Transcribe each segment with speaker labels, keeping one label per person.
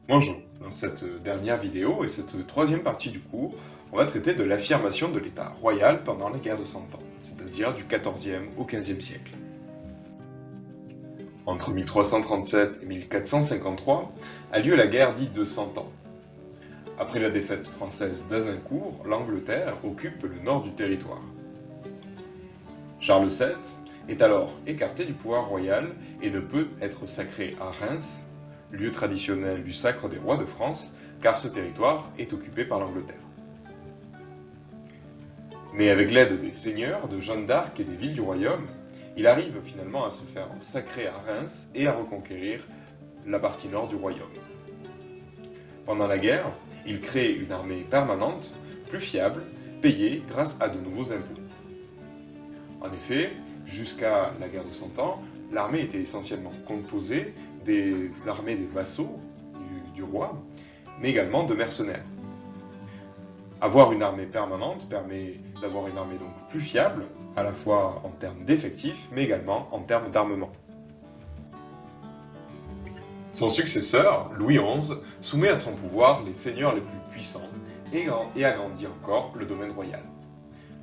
Speaker 1: Bonjour, dans cette dernière vidéo et cette troisième partie du cours, on va traiter de l'affirmation de l'État royal pendant la guerre de Cent Ans, c'est-à-dire du XIVe au XVe siècle. Entre 1337 et 1453 a lieu la guerre dite de Cent Ans. Après la défaite française d'Azincourt, l'Angleterre occupe le nord du territoire. Charles VII est alors écarté du pouvoir royal et ne peut être sacré à Reims, lieu traditionnel du sacre des rois de France, car ce territoire est occupé par l'Angleterre. Mais avec l'aide des seigneurs, de Jeanne d'Arc et des villes du royaume, il arrive finalement à se faire sacrer à Reims et à reconquérir la partie nord du royaume. Pendant la guerre, il crée une armée permanente, plus fiable, payée grâce à de nouveaux impôts. En effet, jusqu'à la guerre de Cent Ans, l'armée était essentiellement composée des armées des vassaux du roi, mais également de mercenaires. Avoir une armée permanente permet d'avoir une armée donc plus fiable, à la fois en termes d'effectifs, mais également en termes d'armement. Son successeur, Louis XI, soumet à son pouvoir les seigneurs les plus puissants et agrandit encore le domaine royal.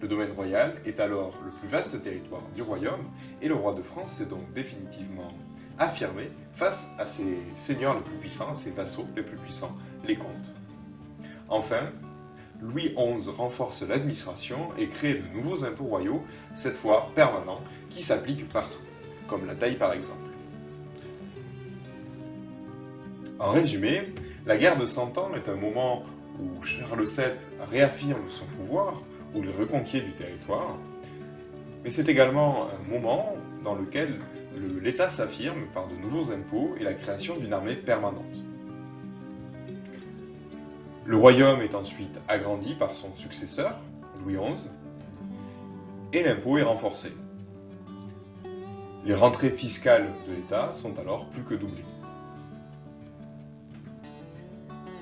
Speaker 1: Le domaine royal est alors le plus vaste territoire du royaume et le roi de France s'est donc définitivement affirmé face à ses seigneurs les plus puissants, à ses vassaux les plus puissants, les comtes. Enfin, Louis XI renforce l'administration et crée de nouveaux impôts royaux, cette fois permanents, qui s'appliquent partout, comme la taille par exemple. En résumé, la guerre de Cent Ans est un moment où Charles VII réaffirme son pouvoir, où il reconquiert du territoire, mais c'est également un moment dans lequel l'État s'affirme par de nouveaux impôts et la création d'une armée permanente. Le royaume est ensuite agrandi par son successeur, Louis XI, et l'impôt est renforcé. Les rentrées fiscales de l'État sont alors plus que doublées.